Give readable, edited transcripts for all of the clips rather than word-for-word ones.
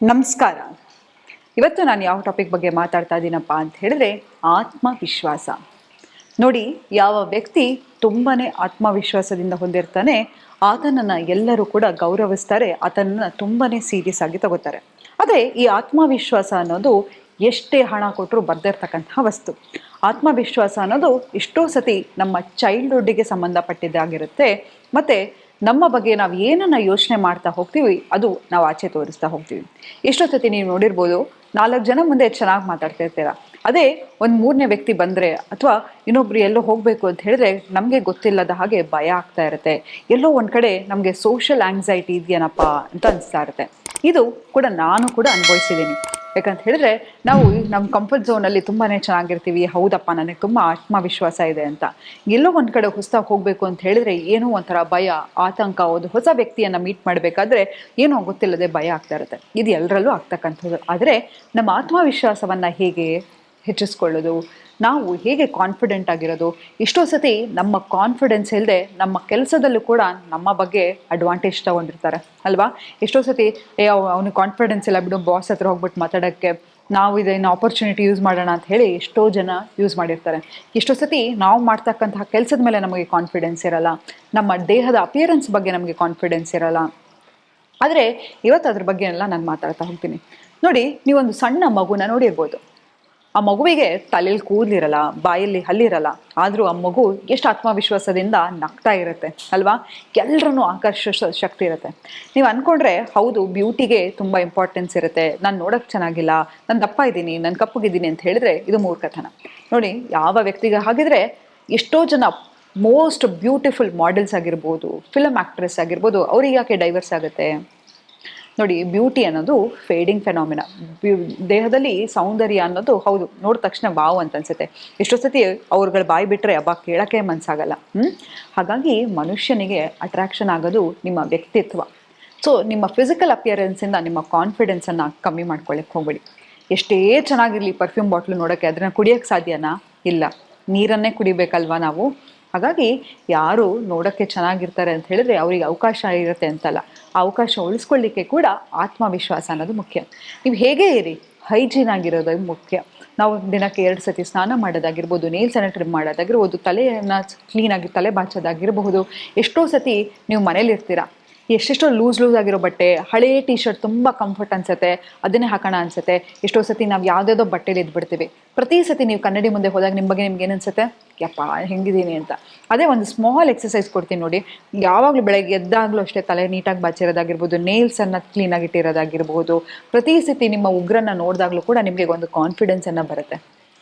ನಮಸ್ಕಾರ. ಇವತ್ತು ನಾನು ಯಾವ ಟಾಪಿಕ್ ಬಗ್ಗೆ ಮಾತಾಡ್ತಾ ಇದ್ದೀನಪ್ಪ ಅಂತ ಹೇಳಿದ್ರೆ ಆತ್ಮವಿಶ್ವಾಸ. ನೋಡಿ, ಯಾವ ವ್ಯಕ್ತಿ ತುಂಬಾ ಆತ್ಮವಿಶ್ವಾಸದಿಂದ ಹೊಂದಿರ್ತಾನೆ ಆತನನ್ನು ಎಲ್ಲರೂ ಕೂಡ ಗೌರವಿಸ್ತಾರೆ, ಆತನನ್ನು ತುಂಬಾ ಸೀರಿಯಸ್ ಆಗಿ ತಗೋತಾರೆ. ಆದರೆ ಈ ಆತ್ಮವಿಶ್ವಾಸ ಅನ್ನೋದು ಎಷ್ಟೇ ಹಣ ಕೊಟ್ಟರು ಬರ್ದಿರ್ತಕ್ಕಂತಹ ವಸ್ತು. ಆತ್ಮವಿಶ್ವಾಸ ಅನ್ನೋದು ಎಷ್ಟೋ ಸತಿ ನಮ್ಮ ಚೈಲ್ಡ್ಹುಡ್ಡಿಗೆ ಸಂಬಂಧಪಟ್ಟಿದ್ದಾಗಿರುತ್ತೆ. ಮತ್ತು ನಮ್ಮ ಬಗ್ಗೆ ನಾವು ಏನನ್ನು ಯೋಚನೆ ಮಾಡ್ತಾ ಹೋಗ್ತೀವಿ ಅದು ನಾವು ಆಚೆ ತೋರಿಸ್ತಾ ಹೋಗ್ತೀವಿ. ಎಷ್ಟೋ ಸತಿ ನೀವು ನೋಡಿರ್ಬೋದು, 4 ಜನ ಮುಂದೆ ಚೆನ್ನಾಗಿ ಮಾತಾಡ್ತಿರ್ತೀರ, ಅದೇ ಒಂದು 3ನೇ ವ್ಯಕ್ತಿ ಬಂದರೆ ಅಥವಾ ಇನ್ನೊಬ್ರು ಎಲ್ಲೋ ಹೋಗಬೇಕು ಅಂತ ಹೇಳಿದ್ರೆ ನಮಗೆ ಗೊತ್ತಿಲ್ಲದ ಹಾಗೆ ಭಯ ಆಗ್ತಾ ಇರುತ್ತೆ. ಎಲ್ಲೋ ಒಂದು ಕಡೆ ನಮಗೆ ಸೋಷಿಯಲ್ ಆಂಗ್ಸೈಟಿ ಇದೆಯೇನಪ್ಪ ಅಂತ ಅನಿಸ್ತಾ ಇರುತ್ತೆ. ಇದು ಕೂಡ ನಾನು ಕೂಡ ಅನುಭವಿಸಿದ್ದೀನಿ. ಯಾಕಂತ ಹೇಳಿದ್ರೆ ನಾವು ನಮ್ಮ ಕಂಫರ್ಟ್ ಝೋನಲ್ಲಿ ತುಂಬಾ ಚೆನ್ನಾಗಿರ್ತೀವಿ, ಹೌದಪ್ಪ ನನಗೆ ತುಂಬ ಆತ್ಮವಿಶ್ವಾಸ ಇದೆ ಅಂತ. ಎಲ್ಲೋ ಒಂದು ಕಡೆ ಹೊಸದಾಗಿ ಹೋಗಬೇಕು ಅಂತ ಹೇಳಿದ್ರೆ ಏನೋ ಒಂಥರ ಭಯ, ಆತಂಕ, ಒಂದು ಹೊಸ ವ್ಯಕ್ತಿಯನ್ನು ಮೀಟ್ ಮಾಡಬೇಕಾದ್ರೆ ಏನೋ ಗೊತ್ತಿಲ್ಲದೆ ಭಯ ಆಗ್ತಾ ಇರುತ್ತೆ. ಇದು ಎಲ್ಲರಲ್ಲೂ ಆಗ್ತಕ್ಕಂಥದ್ದು. ಆದರೆ ನಮ್ಮ ಆತ್ಮವಿಶ್ವಾಸವನ್ನು ಹೇಗೆ ಹೆಚ್ಚಿಸ್ಕೊಳ್ಳೋದು, ನಾವು ಹೇಗೆ ಕಾನ್ಫಿಡೆಂಟ್ ಆಗಿರೋದು? ಎಷ್ಟೋ ಸತಿ ನಮ್ಮ ಕಾನ್ಫಿಡೆನ್ಸ್ ಇಲ್ಲದೆ ನಮ್ಮ ಕೆಲಸದಲ್ಲೂ ಕೂಡ ನಮ್ಮ ಬಗ್ಗೆ ಅಡ್ವಾಂಟೇಜ್ ತೊಗೊಂಡಿರ್ತಾರೆ ಅಲ್ವಾ? ಎಷ್ಟೋ ಸತಿ ಅವನಿಗೆ ಕಾನ್ಫಿಡೆನ್ಸ್ ಇಲ್ಲ ಬಿಡು, ಬಾಸ್ ಹತ್ರ ಹೋಗ್ಬಿಟ್ಟು ಮಾತಾಡೋಕ್ಕೆ ನಾವು ಇದನ್ನು ಆಪರ್ಚುನಿಟಿ ಯೂಸ್ ಮಾಡೋಣ ಅಂತ ಹೇಳಿ ಎಷ್ಟೋ ಜನ ಯೂಸ್ ಮಾಡಿರ್ತಾರೆ. ಎಷ್ಟೋ ಸತಿ ನಾವು ಮಾಡ್ತಕ್ಕಂತಹ ಕೆಲಸದ ಮೇಲೆ ನಮಗೆ ಕಾನ್ಫಿಡೆನ್ಸ್ ಇರಲ್ಲ, ನಮ್ಮ ದೇಹದ ಅಪಿಯರೆನ್ಸ್ ಬಗ್ಗೆ ನಮಗೆ ಕಾನ್ಫಿಡೆನ್ಸ್ ಇರಲ್ಲ. ಆದರೆ ಇವತ್ತು ಅದ್ರ ಬಗ್ಗೆ ಎಲ್ಲ ನಾನು ಮಾತಾಡ್ತಾ ಹೋಗ್ತೀನಿ. ನೋಡಿ, ನೀವೊಂದು ಸಣ್ಣ ಮಗುನ ನೋಡಿರ್ಬೋದು. ಆ ಮಗುವಿಗೆ ತಲೆಯಲ್ಲಿ ಕೂದಲಿರಲ್ಲ, ಬಾಯಲ್ಲಿ ಹಲ್ಲಿರಲ್ಲ, ಆದರೂ ಆ ಮಗು ಎಷ್ಟು ಆತ್ಮವಿಶ್ವಾಸದಿಂದ ನಗ್ತಾ ಇರುತ್ತೆ ಅಲ್ವಾ? ಎಲ್ಲರನ್ನೂ ಆಕರ್ಷಿಸೋ ಶಕ್ತಿ ಇರುತ್ತೆ. ನೀವು ಅಂದ್ಕೊಂಡ್ರೆ ಹೌದು, ಬ್ಯೂಟಿಗೆ ತುಂಬ ಇಂಪಾರ್ಟೆನ್ಸ್ ಇರುತ್ತೆ. ನಾನು ನೋಡೋಕ್ಕೆ ಚೆನ್ನಾಗಿಲ್ಲ, ನಾನು ದಪ್ಪ ಇದ್ದೀನಿ, ನಾನು ಕಪ್ಪಗಿದ್ದೀನಿ ಅಂತ ಹೇಳಿದ್ರೆ ಇದು ಮೂರ್ಖತನ. ನೋಡಿ, ಯಾವ ವ್ಯಕ್ತಿಗೆ ಹಾಗಿದ್ರೆ ಎಷ್ಟೋ ಜನ ಮೋಸ್ಟ್ ಬ್ಯೂಟಿಫುಲ್ ಮಾಡೆಲ್ಸ್ ಆಗಿರ್ಬೋದು, ಫಿಲಮ್ ಆ್ಯಕ್ಟ್ರೆಸ್ ಆಗಿರ್ಬೋದು, ಅವ್ರಿಗೆ ಯಾಕೆ ಡೈವರ್ಸ್ ಆಗುತ್ತೆ? ನೋಡಿ, ಬ್ಯೂಟಿ ಅನ್ನೋದು ಫೇಡಿಂಗ್ ಫೆನಾಮಿನಾ. ದೇಹದಲ್ಲಿ ಸೌಂದರ್ಯ ಅನ್ನೋದು ಹೌದು, ನೋಡಿದ ತಕ್ಷಣ ವಾವ್ ಅಂತ ಅನ್ಸುತ್ತೆ. ಎಷ್ಟೋ ಸತಿ ಅವ್ರುಗಳು ಬಾಯಿ ಬಿಟ್ಟರೆ ಹಬ್ಬ ಕೇಳೋಕ್ಕೆ ಮನಸ್ಸಾಗಲ್ಲ. ಹಾಗಾಗಿ ಮನುಷ್ಯನಿಗೆ ಅಟ್ರಾಕ್ಷನ್ ಆಗೋದು ನಿಮ್ಮ ವ್ಯಕ್ತಿತ್ವ. ಸೊ ನಿಮ್ಮ ಫಿಸಿಕಲ್ ಅಪಿಯರೆನ್ಸಿಂದ ನಿಮ್ಮ ಕಾನ್ಫಿಡೆನ್ಸನ್ನು ಕಮ್ಮಿ ಮಾಡ್ಕೊಳ್ಳಿಕ್ಕೆ ಹೋಗಬೇಡಿ. ಎಷ್ಟೇ ಚೆನ್ನಾಗಿರಲಿ ಪರ್ಫ್ಯೂಮ್ ಬಾಟ್ಲು ನೋಡೋಕ್ಕೆ, ಅದನ್ನು ಕುಡಿಯೋಕ್ಕೆ ಸಾಧ್ಯನಾ? ಇಲ್ಲ, ನೀರನ್ನೇ ಕುಡಿಬೇಕಲ್ವಾ ನಾವು? ಹಾಗಾಗಿ ಯಾರು ನೋಡೋಕ್ಕೆ ಚೆನ್ನಾಗಿರ್ತಾರೆ ಅಂತ ಹೇಳಿದ್ರೆ ಅವರಿಗೆ ಅವಕಾಶ ಇರುತ್ತೆ ಅಂತಲ್ಲ, ಆ ಅವಕಾಶ ಉಳಿಸ್ಕೊಳ್ಳಿಕ್ಕೆ ಕೂಡ ಆತ್ಮವಿಶ್ವಾಸ ಅನ್ನೋದು ಮುಖ್ಯ. ನೀವು ಹೇಗೆ ಇರಿ, ಹೈಜೀನ್ ಆಗಿರೋದು ಮುಖ್ಯ. ನಾವು ದಿನಕ್ಕೆ 2 ಸತಿ ಸ್ನಾನ ಮಾಡೋದಾಗಿರ್ಬೋದು, ನೇಲ್ಸನ್ನು ಟ್ರಿಮ್ ಮಾಡೋದಾಗಿರ್ಬೋದು, ತಲೆಯನ್ನು ಕ್ಲೀನಾಗಿ ತಲೆ ಬಾಚೋದಾಗಿರಬಹುದು. ಎಷ್ಟೋ ಸತಿ ನೀವು ಮನೇಲಿರ್ತೀರ, ಎಷ್ಟೆಷ್ಟೋ ಲೂಸ್ ಆಗಿರೋ ಬಟ್ಟೆ, ಹಳೇ ಟಿ ಶರ್ಟ್ ತುಂಬ ಕಂಫರ್ಟ್ ಅನಿಸುತ್ತೆ, ಅದನ್ನೇ ಹಾಕೋಣ ಅನಿಸುತ್ತೆ. ಎಷ್ಟೋ ಸತಿ ನಾವು ಯಾವುದಾದೋ ಬಟ್ಟೆಲಿ ಇದ್ಬಿಡ್ತೀವಿ. ಪ್ರತಿ ಸತಿ ನೀವು ಕನ್ನಡಿ ಮುಂದೆ ಹೋದಾಗ ನಿಮ್ಮ ಬಗ್ಗೆ ನಿಮ್ಗೆ ಏನು ಅನಿಸುತ್ತೆ? ಯಪ್ಪ ಹೆಂಗಿದ್ದೀನಿ ಅಂತ. ಅದೇ ಒಂದು ಸ್ಮಾಲ್ ಎಕ್ಸಸೈಸ್ ಕೊಡ್ತೀನಿ ನೋಡಿ. ಯಾವಾಗಲೂ ಬೆಳಗ್ಗೆ ಎದ್ದಾಗಲೂ ಅಷ್ಟೇ ತಲೆ ನೀಟಾಗಿ ಬಾಚಿರೋದಾಗಿರ್ಬೋದು, ನೇಲ್ಸನ್ನು ಕ್ಲೀನಾಗಿ ಇಟ್ಟಿರೋದಾಗಿರ್ಬೋದು, ಪ್ರತಿ ಸತಿ ನಿಮ್ಮ ಉಗ್ರನ್ನು ನೋಡಿದಾಗಲೂ ಕೂಡ ನಿಮಗೆ ಒಂದು ಕಾನ್ಫಿಡೆನ್ಸನ್ನು ಬರುತ್ತೆ.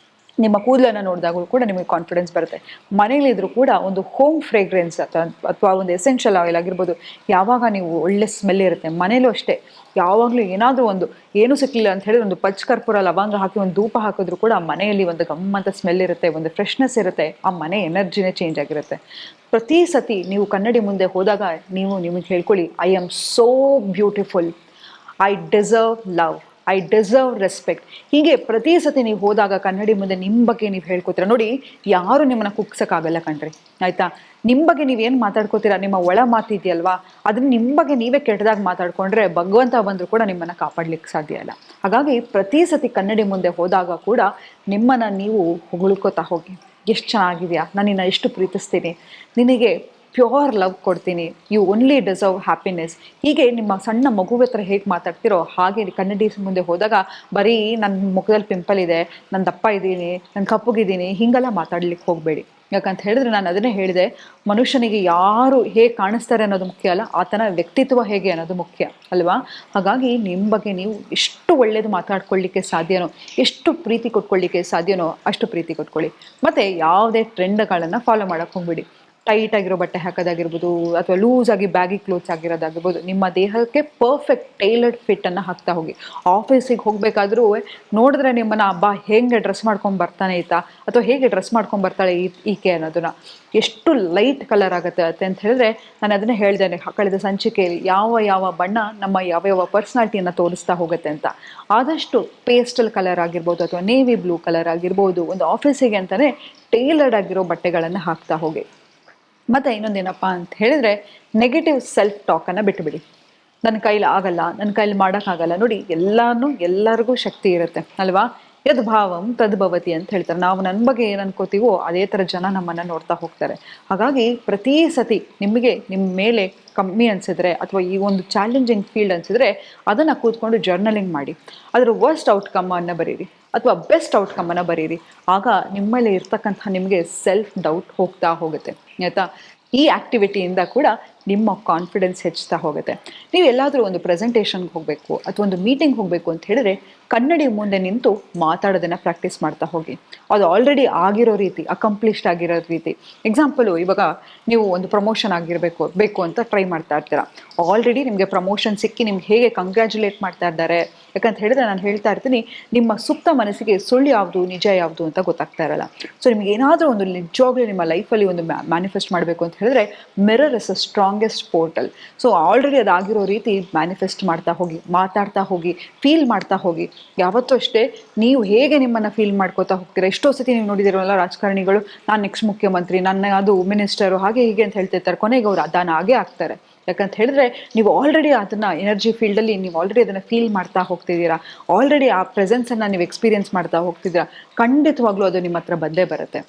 ನಿಮ್ಮ ಕೂದಲನ್ನು ನೋಡಿದಾಗಲೂ ಕೂಡ ನಿಮಗೆ ಕಾನ್ಫಿಡೆನ್ಸ್ ಬರುತ್ತೆ. ಮನೇಲಿದ್ರೂ ಕೂಡ ಒಂದು ಹೋಮ್ ಫ್ರೇಗ್ರೆನ್ಸ್ ಅಥವಾ ಒಂದು ಎಸೆನ್ಷಿಯಲ್ ಆಯಿಲ್ ಆಗಿರ್ಬೋದು, ಯಾವಾಗ ನೀವು ಒಳ್ಳೆ ಸ್ಮೆಲ್ ಇರುತ್ತೆ. ಮನೇಲೂ ಅಷ್ಟೇ, ಯಾವಾಗಲೂ ಏನಾದರೂ ಒಂದು ಏನೂ ಸಿಕ್ಕಲಿಲ್ಲ ಅಂತ ಹೇಳಿ ಒಂದು ಪಚ್ಚ ಕರ್ಪೂರ ಲವಂಗ ಹಾಕಿ ಒಂದು ಧೂಪ ಹಾಕಿದ್ರೂ ಕೂಡ ಮನೆಯಲ್ಲಿ ಒಂದು ಗಮ್ಮಂತ ಸ್ಮೆಲ್ ಇರುತ್ತೆ, ಒಂದು ಫ್ರೆಶ್ನೆಸ್ ಇರುತ್ತೆ. ಆ ಮನೆ ಎನರ್ಜಿನೇ ಚೇಂಜ್ ಆಗಿರುತ್ತೆ. ಪ್ರತಿ ಸತಿ ನೀವು ಕನ್ನಡಿ ಮುಂದೆ ಹೋದಾಗ ನೀವು ನಿಮಗೆ ಹೇಳ್ಕೊಳ್ಳಿ, I am so beautiful, I deserve love, I deserve respect. ಹೀಗೆ ಪ್ರತಿ ಸತಿ ನೀವು ಹೋದಾಗ ಕನ್ನಡಿ ಮುಂದೆ ನಿಮ್ಮ ಬಗ್ಗೆ ನೀವು ಹೇಳ್ಕೊತೀರ ನೋಡಿ, ಯಾರು ನಿಮ್ಮನ್ನು ಕುಗ್ಸೋಕ್ಕಾಗಲ್ಲ ಕಣ್ರಿ, ಆಯಿತಾ? ನಿಮ್ಮ ಬಗ್ಗೆ ನೀವೇನು ಮಾತಾಡ್ಕೋತೀರಾ, ನಿಮ್ಮ ಒಳ ಮಾತಿದೆಯಲ್ವಾ, ಅದನ್ನು ನಿಮ್ಮ ಬಗ್ಗೆ ನೀವೇ ಕೆಟ್ಟದಾಗಿ ಮಾತಾಡ್ಕೊಂಡ್ರೆ ಭಗವಂತ ಬಂದರೂ ಕೂಡ ನಿಮ್ಮನ್ನು ಕಾಪಾಡಲಿಕ್ಕೆ ಸಾಧ್ಯ ಇಲ್ಲ. ಹಾಗಾಗಿ ಪ್ರತಿ ಸತಿ ಕನ್ನಡಿ ಮುಂದೆ ಹೋದಾಗ ಕೂಡ ನಿಮ್ಮನ್ನು ನೀವು ಹೊಗಳ್ಕೋತಾ ಹೋಗಿ, ಎಷ್ಟು ಚೆನ್ನಾಗಿದೆಯಾ, ನಾನು ನಿನ್ನ ಎಷ್ಟು ಪ್ರೀತಿಸ್ತೀನಿ, ನಿನಗೆ ಪ್ಯೂರ್ ಲವ್ ಕೊಡ್ತೀನಿ, ಯು ಓನ್ಲಿ ಡಿಸರ್ವ್ ಹ್ಯಾಪಿನೆಸ್. ಹೀಗೆ ನಿಮ್ಮ ಸಣ್ಣ ಮಗುವ ಹತ್ರ ಹೇಗೆ ಮಾತಾಡ್ತಿರೋ ಹಾಗೆ ಕನ್ನಡಿ ಮುಂದೆ ಹೋದಾಗ ಬರೀ ನನ್ನ ಮುಖದಲ್ಲಿ ಪಿಂಪಲ್ ಇದೆ, ನಾನು ದಪ್ಪ ಇದ್ದೀನಿ, ನಾನು ಕಪ್ಪಗಿದ್ದೀನಿ, ಹೀಗೆಲ್ಲ ಮಾತಾಡ್ಲಿಕ್ಕೆ ಹೋಗಬೇಡಿ. ಯಾಕಂತ ಹೇಳಿದ್ರೆ ನಾನು ಅದನ್ನೇ ಹೇಳಿದೆ, ಮನುಷ್ಯನಿಗೆ ಯಾರು ಹೇಗೆ ಕಾಣಿಸ್ತಾರೆ ಅನ್ನೋದು ಮುಖ್ಯ ಅಲ್ಲ, ಆತನ ವ್ಯಕ್ತಿತ್ವ ಹೇಗೆ ಅನ್ನೋದು ಮುಖ್ಯ ಅಲ್ವಾ? ಹಾಗಾಗಿ ನಿಮ್ಮ ಬಗ್ಗೆ ನೀವು ಎಷ್ಟು ಒಳ್ಳೆಯದು ಮಾತಾಡ್ಕೊಳ್ಳಿಕ್ಕೆ ಸಾಧ್ಯನೋ, ಎಷ್ಟು ಪ್ರೀತಿ ಕೊಟ್ಕೊಳ್ಳಿಕ್ಕೆ ಸಾಧ್ಯನೋ ಅಷ್ಟು ಪ್ರೀತಿ ಕೊಟ್ಕೊಳ್ಳಿ. ಮತ್ತು ಯಾವುದೇ ಟ್ರೆಂಡ್ಗಳನ್ನು ಫಾಲೋ ಮಾಡೋಕ್ಕೆ ಹೋಗ್ಬೇಡಿ. ಟೈಟ್ ಆಗಿರೋ ಬಟ್ಟೆ ಹಾಕೋದಾಗಿರ್ಬೋದು, ಅಥವಾ ಲೂಸ್ ಆಗಿ ಬ್ಯಾಗಿ ಕ್ಲೋತ್ಸ್ ಆಗಿರೋದಾಗಿರ್ಬೋದು, ನಿಮ್ಮ ದೇಹಕ್ಕೆ ಪರ್ಫೆಕ್ಟ್ ಟೈಲರ್ಡ್ ಫಿಟ್ಟನ್ನು ಹಾಕ್ತಾ ಹೋಗಿ. ಆಫೀಸಿಗೆ ಹೋಗಬೇಕಾದ್ರೂ ನೋಡಿದ್ರೆ ನಿಮ್ಮನ್ನು ಹಬ್ಬ ಹೇಗೆ ಡ್ರೆಸ್ ಮಾಡ್ಕೊಂಡು ಬರ್ತಾನೆ ಈತ, ಅಥವಾ ಹೇಗೆ ಡ್ರೆಸ್ ಮಾಡ್ಕೊಂಡು ಬರ್ತಾಳೆ ಈಕೆ ಅನ್ನೋದನ್ನು, ಎಷ್ಟು ಲೈಟ್ ಕಲರ್ ಆಗುತ್ತೆ ಅಂತ ಹೇಳಿದ್ರೆ ನಾನು ಅದನ್ನೇ ಹೇಳ್ದೇನೆ ಕಳೆದ ಸಂಚಿಕೆಯಲ್ಲಿ, ಯಾವ ಯಾವ ಬಣ್ಣ ನಮ್ಮ ಯಾವ ಪರ್ಸ್ನಾಲಿಟಿಯನ್ನು ತೋರಿಸ್ತಾ ಹೋಗುತ್ತೆ ಅಂತ. ಆದಷ್ಟು ಪೇಸ್ಟಲ್ ಕಲರ್ ಆಗಿರ್ಬೋದು ಅಥವಾ ನೇವಿ ಬ್ಲೂ ಕಲರ್ ಆಗಿರ್ಬೋದು, ಒಂದು ಆಫೀಸಿಗೆ ಅಂತಲೇ ಟೈಲರ್ಡ್ ಆಗಿರೋ ಬಟ್ಟೆಗಳನ್ನು ಹಾಕ್ತಾ ಹೋಗಿ. ಮತ್ತು ಇನ್ನೊಂದೇನಪ್ಪ ಅಂತ ಹೇಳಿದರೆ, ನೆಗೆಟಿವ್ ಸೆಲ್ಫ್ ಟಾಕನ್ನು ಬಿಟ್ಟುಬಿಡಿ. ನನ್ನ ಕೈಲಿ ಆಗಲ್ಲ, ನನ್ನ ಕೈಲಿ ಮಾಡೋಕ್ಕಾಗಲ್ಲ. ನೋಡಿ ಎಲ್ಲರಿಗೂ ಶಕ್ತಿ ಇರುತ್ತೆ ಅಲ್ವಾ? ಯದ್ ಭಾವಂ ತದ್ಭವತಿ ಅಂತ ಹೇಳ್ತಾರೆ. ನಾವು ನನ್ನ ಬಗ್ಗೆ ಏನು ಅನ್ಕೋತೀವೋ ಅದೇ ಥರ ಜನ ನಮ್ಮನ್ನು ನೋಡ್ತಾ ಹೋಗ್ತಾರೆ. ಹಾಗಾಗಿ ಪ್ರತಿ ಸತಿ ನಿಮಗೆ ನಿಮ್ಮ ಮೇಲೆ ಕಮ್ಮಿ ಅನಿಸಿದ್ರೆ ಅಥವಾ ಈ ಒಂದು ಚಾಲೆಂಜಿಂಗ್ ಫೀಲ್ಡ್ ಅನಿಸಿದ್ರೆ ಅದನ್ನು ಕೂತ್ಕೊಂಡು ಜರ್ನಲಿಂಗ್ ಮಾಡಿ. ಅದರ ವರ್ಸ್ಟ್ ಔಟ್ಕಮ್ಮನ್ನು ಬರೀರಿ ಅಥವಾ ಬೆಸ್ಟ್ ಔಟ್ಕಮ್ಮನ್ನು ಬರೀರಿ. ಆಗ ನಿಮ್ಮಲ್ಲಿ ಇರ್ತಕ್ಕಂಥ ನಿಮಗೆ ಸೆಲ್ಫ್ ಡೌಟ್ ಹೋಗ್ತಾ ಹೋಗುತ್ತೆ ಆಯಿತಾ. ಈ ಆ್ಯಕ್ಟಿವಿಟಿಯಿಂದ ಕೂಡ ನಿಮ್ಮ ಕಾನ್ಫಿಡೆನ್ಸ್ ಹೆಚ್ಚುತ್ತಾ ಹೋಗುತ್ತೆ. ನೀವು ಎಲ್ಲಾದರೂ ಒಂದು ಪ್ರೆಸೆಂಟೇಷನ್ಗೆ ಹೋಗಬೇಕು ಅಥವಾ ಒಂದು ಮೀಟಿಂಗ್ ಹೋಗಬೇಕು ಅಂತ ಹೇಳಿದ್ರೆ ಕನ್ನಡಿ ಮುಂದೆ ನಿಂತು ಮಾತಾಡೋದನ್ನು ಪ್ರಾಕ್ಟೀಸ್ ಮಾಡ್ತಾ ಹೋಗಿ. ಅದು ಆಲ್ರೆಡಿ ಆಗಿರೋ ರೀತಿ, ಅಕಂಪ್ಲಿಷ್ಡ್ ಆಗಿರೋ ರೀತಿ. ಎಕ್ಸಾಂಪಲು, ಇವಾಗ ನೀವು ಒಂದು ಪ್ರಮೋಷನ್ ಬೇಕು ಅಂತ ಟ್ರೈ ಮಾಡ್ತಾ ಇರ್ತೀರ. ಆಲ್ರೆಡಿ ನಿಮಗೆ ಪ್ರಮೋಷನ್ ಸಿಕ್ಕಿ ನಿಮ್ಗೆ ಹೇಗೆ ಕಂಗ್ರ್ಯಾಚುಲೇಟ್ ಮಾಡ್ತಾ ಇದ್ದಾರೆ, ಯಾಕಂತ ಹೇಳಿದ್ರೆ ನಾನು ಹೇಳ್ತಾ ಇರ್ತೀನಿ, ನಿಮ್ಮ ಸುಪ್ತ ಮನಸ್ಸಿಗೆ ಸುಳ್ಳು ಯಾವುದು ನಿಜ ಯಾವುದು ಅಂತ ಗೊತ್ತಾಗ್ತಾ ಇರಲ್ಲ. ಸೊ ನಿಮ್ಗೆ ಏನಾದರೂ ಒಂದು ನಿಜವಾಗ್ಲೂ ನಿಮ್ಮ ಲೈಫಲ್ಲಿ ಒಂದು ಮ್ಯಾನಿಫೆಸ್ಟ್ ಮಾಡಬೇಕು ಅಂತ ಹೇಳಿದ್ರೆ mirror is a strongest portal. So already ಅದಾಗಿರೋ ರೀತಿ ಮ್ಯಾನಿಫೆಸ್ಟ್ ಮಾಡ್ತಾ ಹೋಗಿ, ಮಾತಾಡ್ತಾ ಹೋಗಿ, ಫೀಲ್ ಮಾಡ್ತಾ ಹೋಗಿ. ಯಾವತ್ತೂ ಅಷ್ಟೇ ನೀವು ಹೇಗೆ ನಿಮ್ಮನ್ನು ಫೀಲ್ ಮಾಡ್ಕೋತಾ ಹೋಗ್ತೀರಾ. ಎಷ್ಟೋ ಸತಿ ನೀವು ನೋಡಿದಿರೋಲ್ಲ ರಾಜಕಾರಣಿಗಳು, ನಾನು ನೆಕ್ಸ್ಟ್ ಮುಖ್ಯಮಂತ್ರಿ, ನನ್ನ ಅದು ಮಿನಿಸ್ಟರು, ಹಾಗೆ ಹೀಗೆ ಅಂತ ಹೇಳ್ತಿರ್ತಾರೆ. ಕೊನೆಗೆ ಅವರು ಅದಾನ ಆಗೇ ಆಗ್ತಾರೆ. ಯಾಕಂತ ಹೇಳಿದ್ರೆ ನೀವು ಆಲ್ರೆಡಿ ಅದನ್ನು ಎನರ್ಜಿ ಫೀಲ್ಡಲ್ಲಿ ನೀವು ಆಲ್ರೆಡಿ ಅದನ್ನು ಫೀಲ್ ಮಾಡ್ತಾ ಹೋಗ್ತಿದ್ದೀರಾ. ಆಲ್ರೆಡಿ ಆ ಪ್ರೆಸೆನ್ಸನ್ನು ನೀವು ಎಕ್ಸ್ಪೀರಿಯೆನ್ಸ್ ಮಾಡ್ತಾ ಹೋಗ್ತಿದ್ದೀರಾ. ಖಂಡಿತವಾಗ್ಲೂ ಅದು ನಿಮ್ಮ ಹತ್ರ ಬಂದೇ ಬರುತ್ತೆ.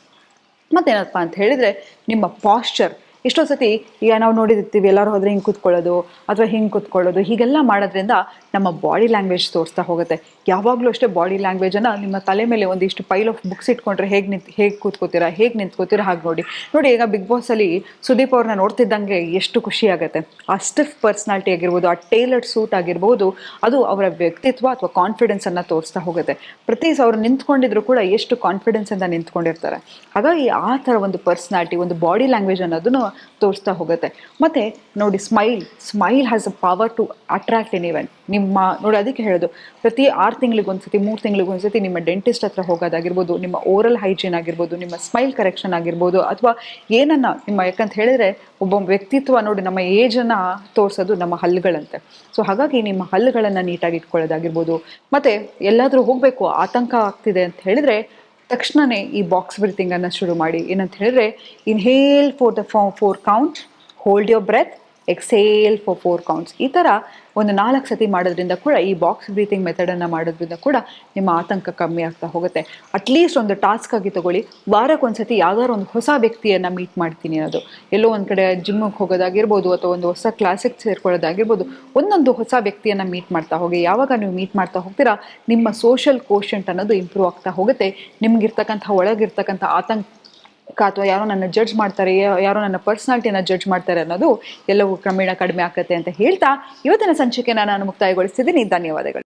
ಮತ್ತೇನಪ್ಪ ಅಂತ ಹೇಳಿದರೆ ನಿಮ್ಮ ಪಾಶ್ಚರ್. ಎಷ್ಟೋ ಸತಿ ಈಗ ನಾವು ನೋಡಿರ್ತೀವಿ, ಎಲ್ಲರೂ ಹೋದರೆ ಹಿಂಗೆ ಕೂತ್ಕೊಳ್ಳೋದು ಅಥವಾ ಹಿಂಗೆ ಕೂತ್ಕೊಳ್ಳೋದು, ಹೀಗೆಲ್ಲ ಮಾಡೋದ್ರಿಂದ ನಮ್ಮ ಬಾಡಿ ಲ್ಯಾಂಗ್ವೇಜ್ ತೋರಿಸ್ತಾ ಹೋಗುತ್ತೆ. ಯಾವಾಗಲೂ ಅಷ್ಟೇ ಬಾಡಿ ಲ್ಯಾಂಗ್ವೇಜನ್ನು ನಿಮ್ಮ ತಲೆ ಮೇಲೆ ಒಂದಿಷ್ಟು ಪೈಲ್ ಆಫ್ ಬುಕ್ಸ್ ಇಟ್ಕೊಂಡ್ರೆ ಹೇಗೆ ಕೂತ್ಕೋತೀರಾ, ಹೇಗೆ ನಿಂತ್ಕೋತೀರಾ ಹಾಗೆ ನೋಡಿ. ಈಗ ಬಿಗ್ ಬಾಸಲ್ಲಿ ಸುದೀಪ್ ಅವ್ರನ್ನ ನೋಡ್ತಿದ್ದಂಗೆ ಎಷ್ಟು ಖುಷಿ ಆಗುತ್ತೆ. ಆ ಸ್ಟಿಫ್ ಪರ್ಸ್ನಾಲಿಟಿ ಆಗಿರ್ಬೋದು, ಆ ಟೇಲರ್ಡ್ ಸೂಟ್ ಆಗಿರ್ಬೋದು, ಅದು ಅವರ ವ್ಯಕ್ತಿತ್ವ ಅಥವಾ ಕಾನ್ಫಿಡೆನ್ಸನ್ನು ತೋರಿಸ್ತಾ ಹೋಗುತ್ತೆ. ಪ್ರತಿ ಅವ್ರು ನಿಂತ್ಕೊಂಡಿದ್ರು ಕೂಡ ಎಷ್ಟು ಕಾನ್ಫಿಡೆನ್ಸಿಂದ ನಿಂತ್ಕೊಂಡಿರ್ತಾರೆ. ಹಾಗಾಗಿ ಆ ಥರ ಒಂದು ಪರ್ಸ್ನಾಲಿಟಿ, ಒಂದು ಬಾಡಿ ಲ್ಯಾಂಗ್ವೇಜ್ ಅನ್ನೋದನ್ನು ತೋರಿಸ್ತಾ ಹೋಗುತ್ತೆ. ಮತ್ತು ನೋಡಿ, smile has a power to attract an event. ನೋಡಿ ಅದಕ್ಕೆ ಹೇಳೋದು, ಪ್ರತಿ 6 ತಿಂಗಳಿಗೊಂದ್ಸತಿ 3 ತಿಂಗಳಿಗೊಂದ್ಸತಿ ನಿಮ್ಮ ಡೆಂಟಿಸ್ಟ್ ಹತ್ರ ಹೋಗೋದಾಗಿರ್ಬೋದು, ನಿಮ್ಮ ಓರಲ್ ಹೈಜೀನ್ ಆಗಿರ್ಬೋದು, ನಿಮ್ಮ ಸ್ಮೈಲ್ ಕರೆಕ್ಷನ್ ಆಗಿರ್ಬೋದು, ಅಥವಾ ಏನನ್ನ ನಿಮ್ಮ, ಯಾಕಂತ ಹೇಳಿದ್ರೆ ಒಬ್ಬ ವ್ಯಕ್ತಿತ್ವ ನೋಡಿ ನಮ್ಮ ಏಜನ್ನು ತೋರಿಸೋದು ನಮ್ಮ ಹಲ್ಲುಗಳಂತೆ. ಸೊ ಹಾಗಾಗಿ ನಿಮ್ಮ ಹಲ್ಲುಗಳನ್ನು ನೀಟಾಗಿ ಇಟ್ಕೊಳ್ಳೋದಾಗಿರ್ಬೋದು. ಮತ್ತು ಎಲ್ಲಾದರೂ ಹೋಗಬೇಕು, ಆತಂಕ ಆಗ್ತಿದೆ ಅಂತ ಹೇಳಿದರೆ ತಕ್ಷಣವೇ ಈ ಬಾಕ್ಸ್ ಬ್ರೀತಿಂಗನ್ನು ಶುರು ಮಾಡಿ. ಏನಂತ ಹೇಳಿದ್ರೆ, inhale for the 4 count, hold your breath, exhale for 4 counts. ಈ ಥರ ಒಂದು 4 ಸತಿ ಮಾಡೋದ್ರಿಂದ ಕೂಡ, ಈ ಬಾಕ್ಸ್ ಬ್ರೀತಿಂಗ್ ಮೆಥಡನ್ನು ಮಾಡೋದ್ರಿಂದ ಕೂಡ ನಿಮ್ಮ ಆತಂಕ ಕಮ್ಮಿ ಆಗ್ತಾ ಹೋಗುತ್ತೆ. ಅಟ್ಲೀಸ್ಟ್ ಒಂದು ಟಾಸ್ಕ್ ಆಗಿ ತಗೊಳ್ಳಿ, ವಾರಕ್ಕೊಂದ್ಸತಿ ಯಾವ್ದಾದ್ರು ಒಂದು ಹೊಸ ವ್ಯಕ್ತಿಯನ್ನು ಮೀಟ್ ಮಾಡ್ತೀನಿ ಅನ್ನೋದು. ಎಲ್ಲೋ ಒಂದು ಕಡೆ ಜಿಮ್ಮಿಗೆ ಹೋಗೋದಾಗಿರ್ಬೋದು ಅಥವಾ ಒಂದು ಹೊಸ ಕ್ಲಾಸಿಗೆ ಸೇರ್ಕೊಳ್ಳೋದಾಗಿರ್ಬೋದು, ಒಂದೊಂದು ಹೊಸ ವ್ಯಕ್ತಿಯನ್ನು ಮೀಟ್ ಮಾಡ್ತಾ ಹೋಗಿ. ಯಾವಾಗ ನೀವು ಮೀಟ್ ಮಾಡ್ತಾ ಹೋಗ್ತೀರಾ, ನಿಮ್ಮ ಸೋಷಲ್ ಕೋಶೆಂಟ್ ಅನ್ನೋದು ಇಂಪ್ರೂವ್ ಆಗ್ತಾ ಹೋಗುತ್ತೆ. ನಿಮ್ಗಿರ್ತಕ್ಕಂಥ ಒಳಗಿರ್ತಕ್ಕಂಥ ಆತಂಕ ಅಥವಾ ಯಾರೋ ನನ್ನ ಜಡ್ಜ್ ಮಾಡ್ತಾರೆ, ಯಾರೋ ನನ್ನ ಪರ್ಸ್ನಾಲಿಟಿಯನ್ನು ಜಡ್ಜ್ ಮಾಡ್ತಾರೆ ಅನ್ನೋದು ಎಲ್ಲವೂ ಕ್ರಮೇಣ ಕಡಿಮೆ ಆಗುತ್ತೆ ಅಂತ ಹೇಳ್ತಾ ಇವತ್ತಿನ ಸಂಚಿಕೆಯನ್ನು ನಾನು ಮುಕ್ತಾಯಗೊಳಿಸ್ತಿದ್ದೀನಿ. ಧನ್ಯವಾದಗಳು.